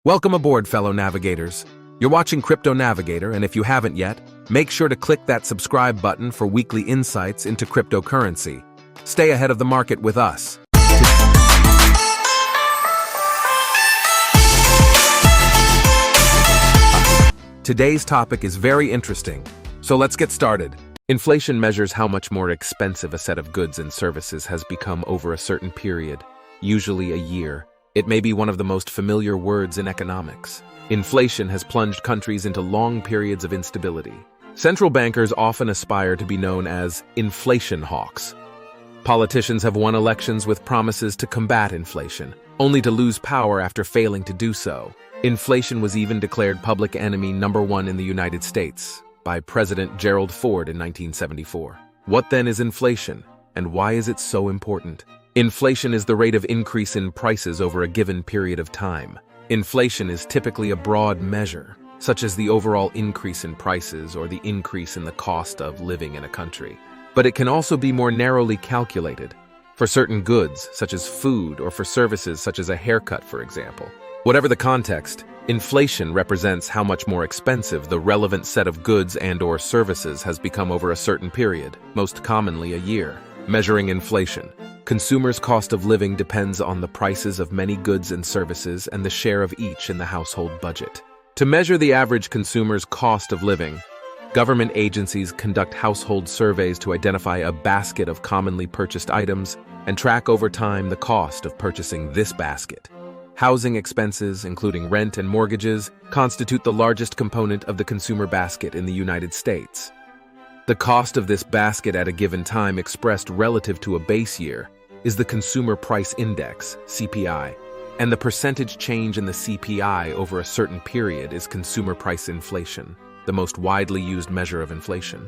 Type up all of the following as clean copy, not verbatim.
Welcome aboard, fellow navigators. You're watching Crypto Navigator, and if you haven't yet, make sure to click that subscribe button for weekly insights into cryptocurrency. Stay ahead of the market with us. Today's topic is very interesting, so let's get started. Inflation measures how much more expensive a set of goods and services has become over a certain period, usually a year. It may be one of the most familiar words in economics. Inflation has plunged countries into long periods of instability. Central bankers often aspire to be known as inflation hawks. Politicians have won elections with promises to combat inflation, only to lose power after failing to do so. Inflation was even declared public enemy number one in the United States by President Gerald Ford in 1974. What then is inflation, and why is it so important? Inflation is the rate of increase in prices over a given period of time. Inflation is typically a broad measure, such as the overall increase in prices or the increase in the cost of living in a country. But it can also be more narrowly calculated, for certain goods, such as food, or for services such as a haircut, for example. Whatever the context, inflation represents how much more expensive the relevant set of goods and/or services has become over a certain period, most commonly a year. Measuring inflation. Consumers' cost of living depends on the prices of many goods and services and the share of each in the household budget. To measure the average consumer's cost of living, government agencies conduct household surveys to identify a basket of commonly purchased items and track over time the cost of purchasing this basket. Housing expenses, including rent and mortgages, constitute the largest component of the consumer basket in the United States. The cost of this basket at a given time expressed relative to a base year is the Consumer Price Index, CPI, and the percentage change in the CPI over a certain period is consumer price inflation, the most widely used measure of inflation.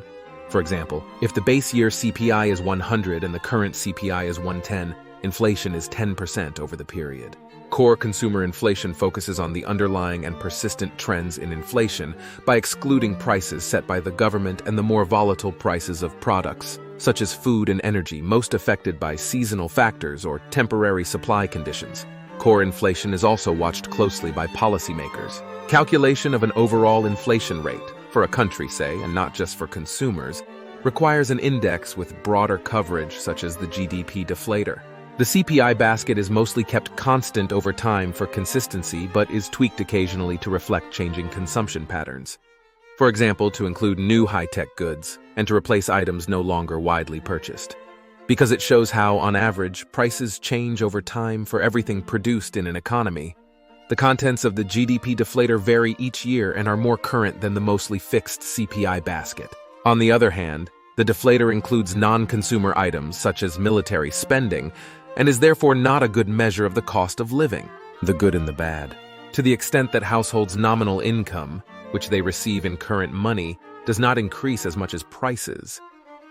For example, if the base year CPI is 100 and the current CPI is 110, inflation is 10% over the period. Core consumer inflation focuses on the underlying and persistent trends in inflation by excluding prices set by the government and the more volatile prices of products, such as food and energy, most affected by seasonal factors or temporary supply conditions. Core inflation is also watched closely by policymakers. Calculation of an overall inflation rate, for a country, say, and not just for consumers, requires an index with broader coverage, such as the GDP deflator. The CPI basket is mostly kept constant over time for consistency, but is tweaked occasionally to reflect changing consumption patterns. For example, to include new high-tech goods, and to replace items no longer widely purchased. Because it shows how, on average, prices change over time for everything produced in an economy. The contents of the GDP deflator vary each year and are more current than the mostly fixed CPI basket. On the other hand, the deflator includes non-consumer items such as military spending, and is therefore not a good measure of the cost of living, the good and the bad. To the extent that households' nominal income, which they receive in current money, does not increase as much as prices,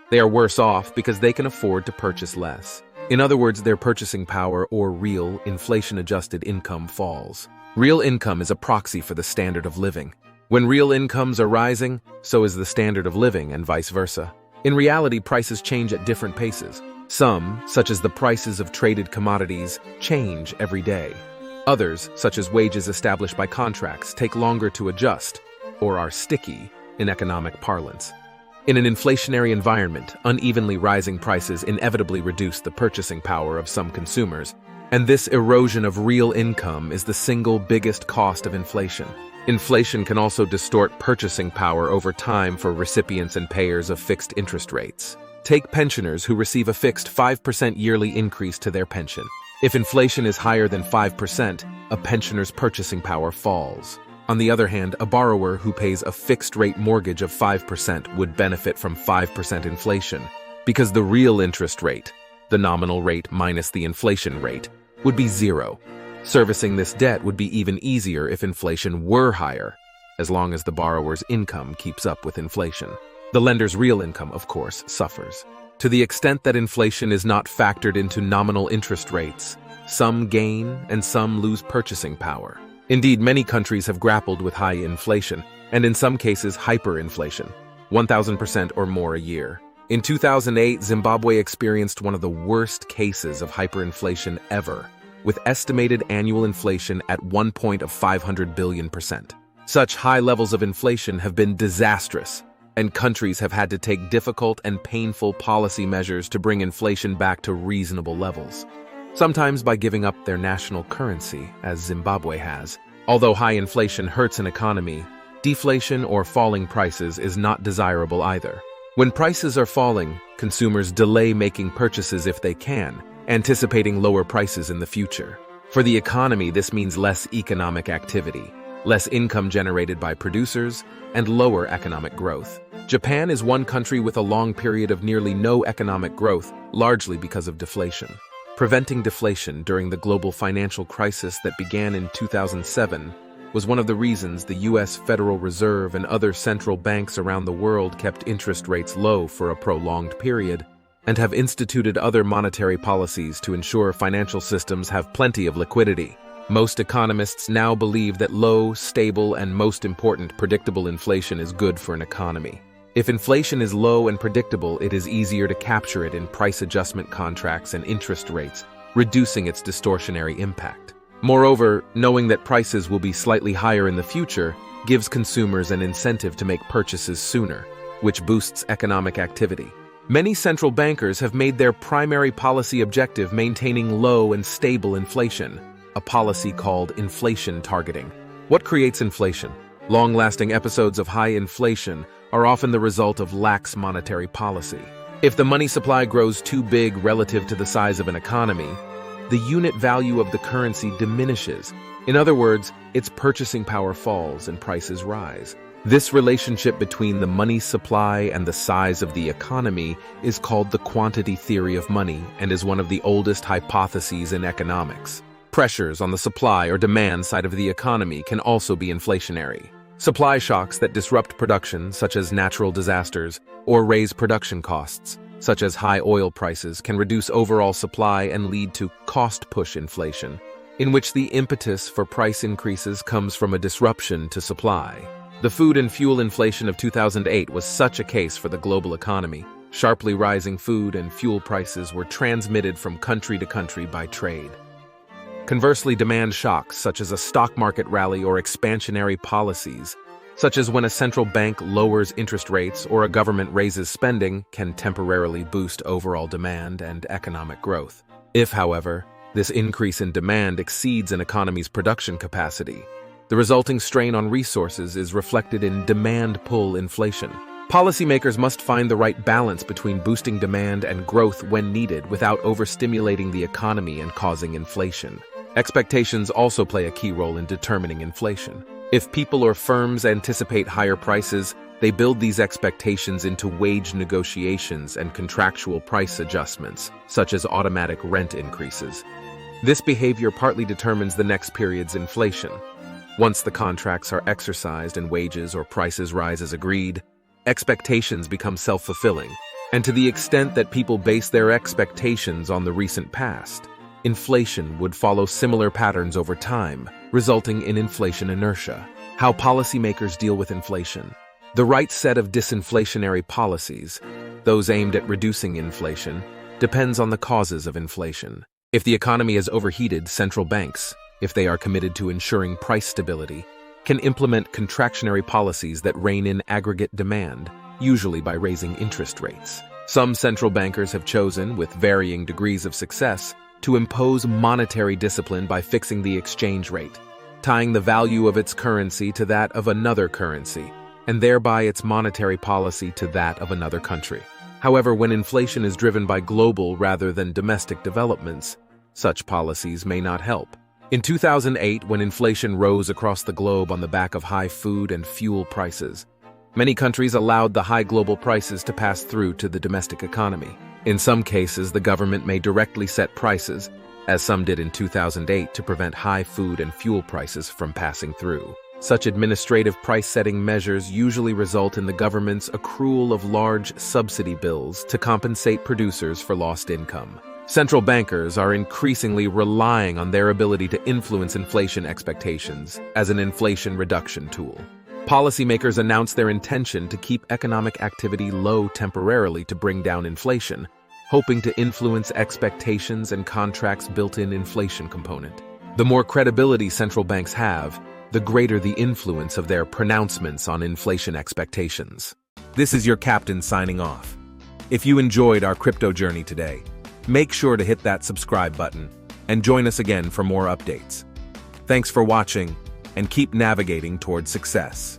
they are worse off because they can afford to purchase less. In other words, their purchasing power or real, inflation-adjusted income falls. Real income is a proxy for the standard of living. When real incomes are rising, so is the standard of living and vice versa. In reality, prices change at different paces. Some, such as the prices of traded commodities, change every day. Others, such as wages established by contracts, take longer to adjust, or are sticky in economic parlance. In an inflationary environment, unevenly rising prices inevitably reduce the purchasing power of some consumers, and this erosion of real income is the single biggest cost of inflation. Inflation can also distort purchasing power over time for recipients and payers of fixed interest rates. Take pensioners who receive a fixed 5% yearly increase to their pension. If inflation is higher than 5%, a pensioner's purchasing power falls. On the other hand, a borrower who pays a fixed-rate mortgage of 5% would benefit from 5% inflation, because the real interest rate, the nominal rate minus the inflation rate, would be zero. Servicing this debt would be even easier if inflation were higher, as long as the borrower's income keeps up with inflation. The lender's real income, of course, suffers. To the extent that inflation is not factored into nominal interest rates, some gain and some lose purchasing power. Indeed, many countries have grappled with high inflation, and in some cases hyperinflation, 1,000% or more a year. In 2008, Zimbabwe experienced one of the worst cases of hyperinflation ever. with estimated annual inflation at 500 billion%. Such high levels of inflation have been disastrous, and countries have had to take difficult and painful policy measures to bring inflation back to reasonable levels, sometimes by giving up their national currency, as Zimbabwe has. Although high inflation hurts an economy, deflation or falling prices is not desirable either. When prices are falling, consumers delay making purchases if they can, anticipating lower prices in the future. For the economy, this means less economic activity, less income generated by producers, and lower economic growth. Japan is one country with a long period of nearly no economic growth, largely because of deflation. Preventing deflation during the global financial crisis that began in 2007 was one of the reasons the U.S. Federal Reserve and other central banks around the world kept interest rates low for a prolonged period and have instituted other monetary policies to ensure financial systems have plenty of liquidity. Most economists now believe that low, stable, and most important, predictable inflation is good for an economy. If inflation is low and predictable, it is easier to capture it in price adjustment contracts and interest rates, reducing its distortionary impact. Moreover, knowing that prices will be slightly higher in the future gives consumers an incentive to make purchases sooner, which boosts economic activity. Many central bankers have made their primary policy objective maintaining low and stable inflation, a policy called inflation targeting. What creates inflation? Long-lasting episodes of high inflation are often the result of lax monetary policy. If the money supply grows too big relative to the size of an economy, the unit value of the currency diminishes. In other words, its purchasing power falls and prices rise. This relationship between the money supply and the size of the economy is called the quantity theory of money and is one of the oldest hypotheses in economics. Pressures on the supply or demand side of the economy can also be inflationary. Supply shocks that disrupt production, such as natural disasters, or raise production costs, such as high oil prices, can reduce overall supply and lead to cost-push inflation, in which the impetus for price increases comes from a disruption to supply. The food and fuel inflation of 2008 was such a case for the global economy. Sharply rising food and fuel prices were transmitted from country to country by trade. Conversely, demand shocks, such as a stock market rally or expansionary policies, such as when a central bank lowers interest rates or a government raises spending, can temporarily boost overall demand and economic growth. If, however, this increase in demand exceeds an economy's production capacity, the resulting strain on resources is reflected in demand-pull inflation. Policymakers must find the right balance between boosting demand and growth when needed without overstimulating the economy and causing inflation. Expectations also play a key role in determining inflation. If people or firms anticipate higher prices, they build these expectations into wage negotiations and contractual price adjustments, such as automatic rent increases. This behavior partly determines the next period's inflation. Once the contracts are exercised and wages or prices rise as agreed, expectations become self-fulfilling. And to the extent that people base their expectations on the recent past, inflation would follow similar patterns over time, resulting in inflation inertia. How policymakers deal with inflation. The right set of disinflationary policies, those aimed at reducing inflation, depends on the causes of inflation. If the economy is overheated, central banks, if they are committed to ensuring price stability, can implement contractionary policies that rein in aggregate demand, usually by raising interest rates. Some central bankers have chosen, with varying degrees of success, to impose monetary discipline by fixing the exchange rate, tying the value of its currency to that of another currency, and thereby its monetary policy to that of another country. However, when inflation is driven by global rather than domestic developments, such policies may not help. In 2008, when inflation rose across the globe on the back of high food and fuel prices, many countries allowed the high global prices to pass through to the domestic economy. In some cases, the government may directly set prices, as some did in 2008 to prevent high food and fuel prices from passing through. Such administrative price-setting measures usually result in the government's accrual of large subsidy bills to compensate producers for lost income. Central bankers are increasingly relying on their ability to influence inflation expectations as an inflation reduction tool. Policymakers announce their intention to keep economic activity low temporarily to bring down inflation, hoping to influence expectations and contracts' built-in inflation component. The more credibility central banks have, the greater the influence of their pronouncements on inflation expectations. This is your captain signing off. If you enjoyed our crypto journey today, make sure to hit that subscribe button and join us again for more updates. Thanks for watching, and keep navigating towards success.